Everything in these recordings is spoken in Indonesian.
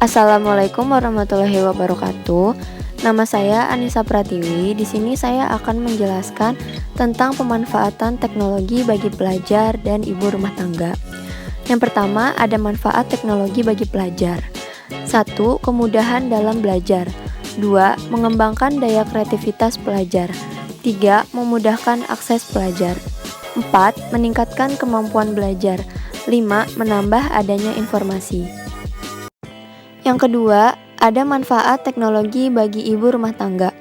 Assalamualaikum warahmatullahi wabarakatuh. Nama saya Anissa Pratiwi. Di sini saya akan menjelaskan tentang pemanfaatan teknologi bagi pelajar dan ibu rumah tangga. Yang pertama, ada manfaat teknologi bagi pelajar. 1. Kemudahan dalam belajar. 2. Mengembangkan daya kreativitas pelajar. 3. Memudahkan akses pelajar. 4. Meningkatkan kemampuan belajar. 5. Menambah adanya informasi. Yang kedua, ada manfaat teknologi bagi ibu rumah tangga.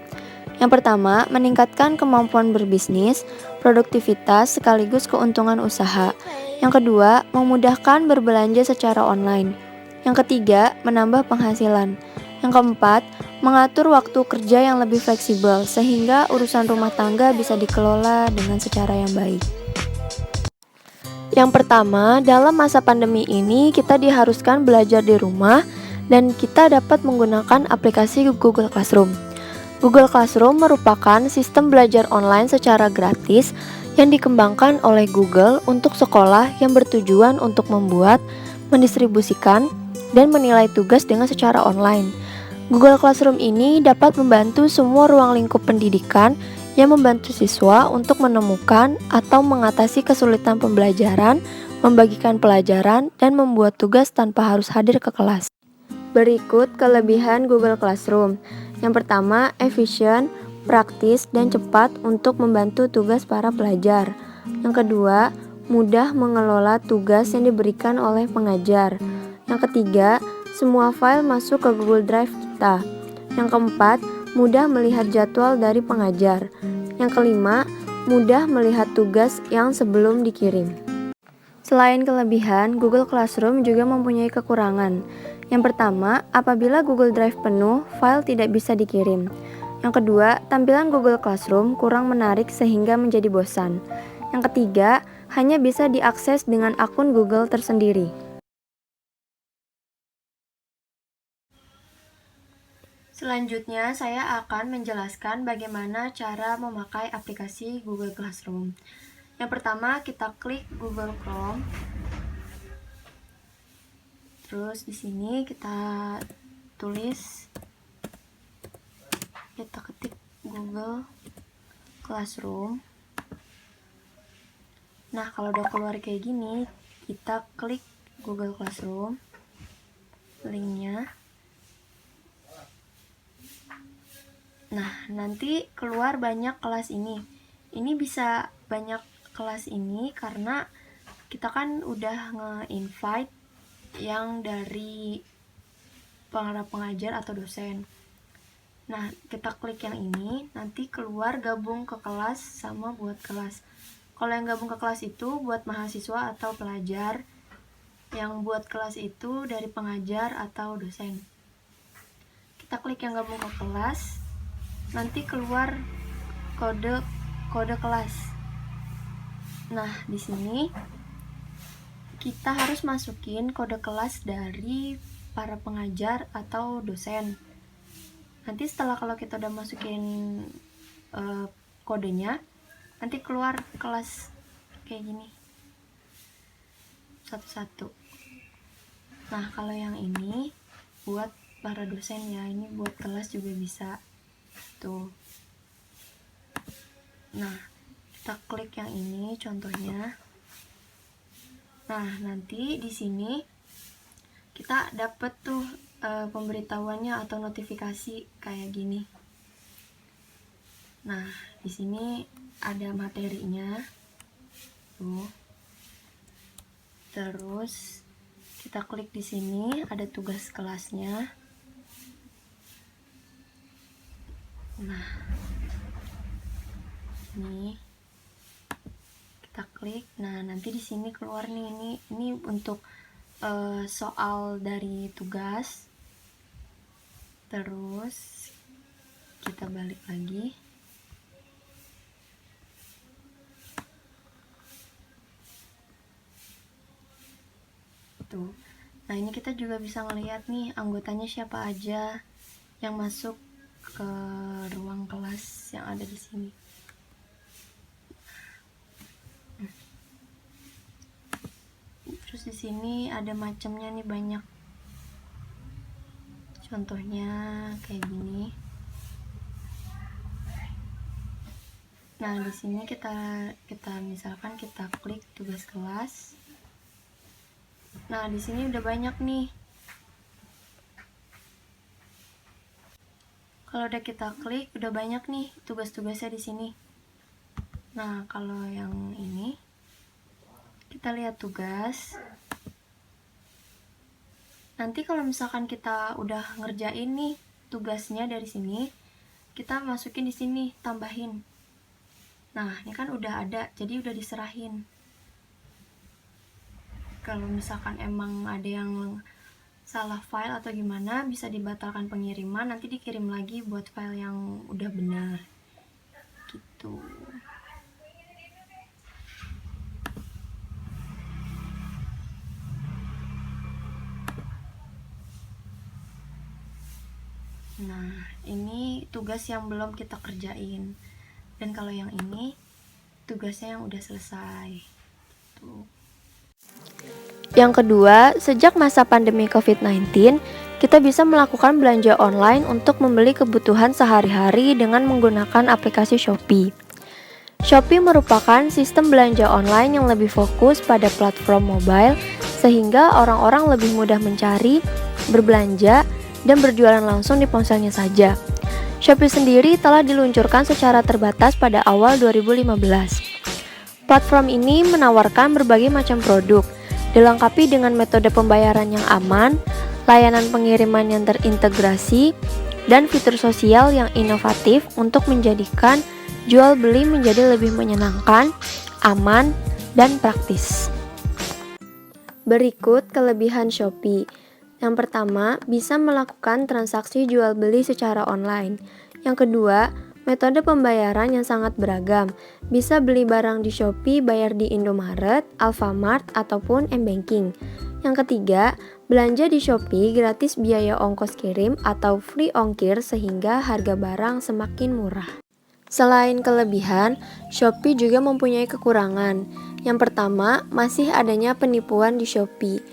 Yang pertama, meningkatkan kemampuan berbisnis, produktivitas sekaligus keuntungan usaha. Yang kedua, memudahkan berbelanja secara online. Yang ketiga, menambah penghasilan. Yang keempat, mengatur waktu kerja yang lebih fleksibel sehingga urusan rumah tangga bisa dikelola dengan secara yang baik. Yang pertama, dalam masa pandemi ini kita diharuskan belajar di rumah dan kita dapat menggunakan aplikasi Google Classroom. Google Classroom merupakan sistem belajar online secara gratis yang dikembangkan oleh Google untuk sekolah yang bertujuan untuk membuat, mendistribusikan, dan menilai tugas dengan secara online. Google Classroom ini dapat membantu semua ruang lingkup pendidikan yang membantu siswa untuk menemukan atau mengatasi kesulitan pembelajaran, membagikan pelajaran, dan membuat tugas tanpa harus hadir ke kelas. Berikut kelebihan Google Classroom. Yang pertama, efisien, praktis, dan cepat untuk membantu tugas para pelajar. Yang kedua, mudah mengelola tugas yang diberikan oleh pengajar. Yang ketiga, semua file masuk ke Google Drive kita. Yang keempat, mudah melihat jadwal dari pengajar. Yang kelima, mudah melihat tugas yang sebelum dikirim. Selain kelebihan, Google Classroom juga mempunyai kekurangan. Yang pertama, apabila Google Drive penuh, file tidak bisa dikirim. Yang kedua, tampilan Google Classroom kurang menarik sehingga menjadi bosan. Yang ketiga, hanya bisa diakses dengan akun Google tersendiri. Selanjutnya, saya akan menjelaskan bagaimana cara memakai aplikasi Google Classroom. Yang pertama, kita klik Google Chrome. Terus di sini kita ketik Google Classroom. Nah, kalau udah keluar kayak gini, kita klik Google Classroom, linknya. Nah, nanti keluar banyak kelas ini. Ini bisa banyak kelas ini karena kita kan udah nge-invite yang dari para pengajar atau dosen. Nah, kita klik yang ini, nanti keluar gabung ke kelas sama buat kelas. Kalau yang gabung ke kelas itu buat mahasiswa atau pelajar, yang buat kelas itu dari pengajar atau dosen. Kita klik yang gabung ke kelas, nanti keluar kode kelas. Nah, di sini kita harus masukin kode kelas dari para pengajar atau dosen. Nanti setelah kalau kita udah masukin kodenya, nanti keluar kelas kayak gini satu-satu. Nah, kalau yang ini buat para dosen ya, ini buat kelas juga bisa tuh. Nah, kita klik yang ini contohnya. Nah, nanti di sini kita dapat tuh pemberitahuannya atau notifikasi kayak gini. Nah, di sini ada materinya. Tuh. Terus kita klik di sini, ada tugas kelasnya. Nah, ini kita klik. Nah, nanti di sini keluar nih, ini untuk soal dari tugas. Terus kita balik lagi. Tuh. Nah, ini kita juga bisa ngelihat nih anggotanya siapa aja yang masuk ke ruang kelas yang ada di sini. Terus di sini ada macamnya nih banyak. Contohnya kayak gini. Nah, di sini kita misalkan kita klik tugas kelas. Nah, di sini udah banyak nih. Kalau udah kita klik, udah banyak nih tugas-tugasnya di sini. Nah, kalau yang ini kita lihat tugas. Nanti kalau misalkan kita udah ngerjain nih tugasnya dari sini, kita masukin di sini, tambahin. Nah, ini kan udah ada, jadi udah diserahin. Kalau misalkan emang ada yang salah file atau gimana, bisa dibatalkan pengiriman, nanti dikirim lagi buat file yang udah benar. Gitu. Nah, ini tugas yang belum kita kerjain. Dan kalau yang ini, tugasnya yang udah selesai. Tuh. Yang kedua, sejak masa pandemi COVID-19, kita bisa melakukan belanja online untuk membeli kebutuhan sehari-hari dengan menggunakan aplikasi Shopee. Shopee merupakan sistem belanja online yang lebih fokus pada platform mobile, sehingga orang-orang lebih mudah mencari, berbelanja, dan berjualan langsung di ponselnya saja. Shopee sendiri telah diluncurkan secara terbatas pada awal 2015. Platform ini menawarkan berbagai macam produk, dilengkapi dengan metode pembayaran yang aman, layanan pengiriman yang terintegrasi, dan fitur sosial yang inovatif untuk menjadikan jual beli menjadi lebih menyenangkan, aman, dan praktis. Berikut kelebihan Shopee. Yang pertama, bisa melakukan transaksi jual beli secara online. Yang kedua, metode pembayaran yang sangat beragam. Bisa beli barang di Shopee, bayar di Indomaret, Alfamart, ataupun M-Banking. Yang ketiga, belanja di Shopee gratis biaya ongkos kirim atau free ongkir sehingga harga barang semakin murah. Selain kelebihan, Shopee juga mempunyai kekurangan. Yang pertama, masih adanya penipuan di Shopee.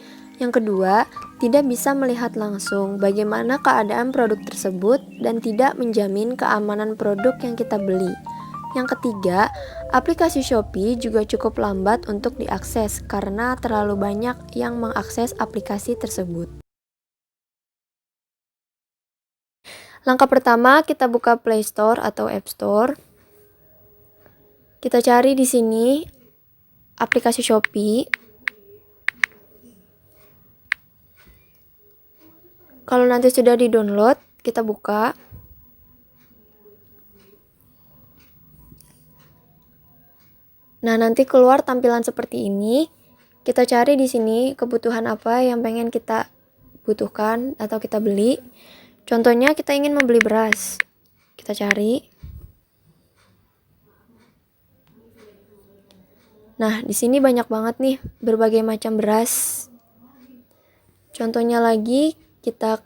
Yang kedua, tidak bisa melihat langsung bagaimana keadaan produk tersebut dan tidak menjamin keamanan produk yang kita beli. Yang ketiga, aplikasi Shopee juga cukup lambat untuk diakses karena terlalu banyak yang mengakses aplikasi tersebut. Langkah pertama, kita buka Play Store atau App Store. Kita cari di sini aplikasi Shopee. Kalau nanti sudah di-download, kita buka. Nah, nanti keluar tampilan seperti ini. Kita cari di sini kebutuhan apa yang pengen kita butuhkan atau kita beli. Contohnya kita ingin membeli beras. Kita cari. Nah, di sini banyak banget nih berbagai macam beras. Contohnya lagi, kita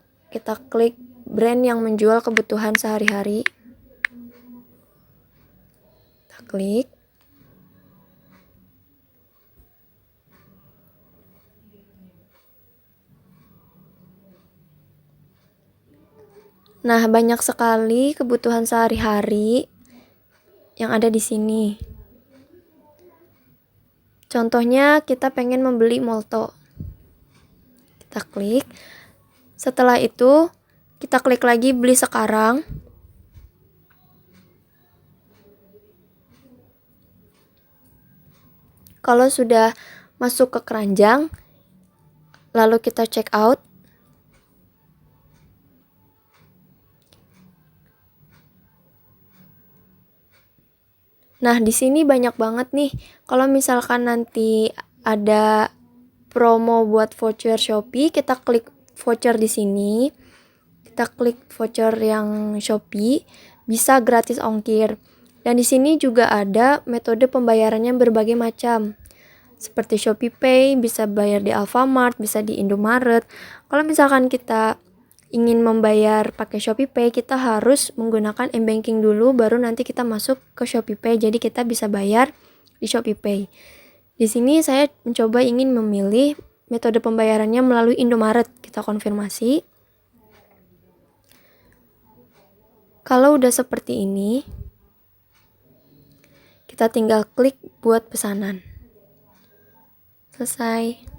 klik brand yang menjual kebutuhan sehari-hari. Kita klik. Nah, banyak sekali kebutuhan sehari-hari yang ada di sini. Contohnya, kita pengen membeli molto. Kita klik. Setelah itu, kita klik lagi beli sekarang. Kalau sudah masuk ke keranjang, lalu kita check out. Nah, di sini banyak banget nih. Kalau misalkan nanti ada promo buat voucher Shopee, kita klik voucher di sini. Kita klik voucher yang Shopee, bisa gratis ongkir. Dan di sini juga ada metode pembayarannya berbagai macam. Seperti Shopee Pay, bisa bayar di Alfamart, bisa di Indomaret. Kalau misalkan kita ingin membayar pakai Shopee Pay, kita harus menggunakan M-Banking dulu, baru nanti kita masuk ke Shopee Pay. Jadi kita bisa bayar di Shopee Pay. Di sini saya mencoba ingin memilih metode pembayarannya melalui Indomaret. Kita konfirmasi. Kalau udah seperti ini, kita tinggal klik buat pesanan. Selesai.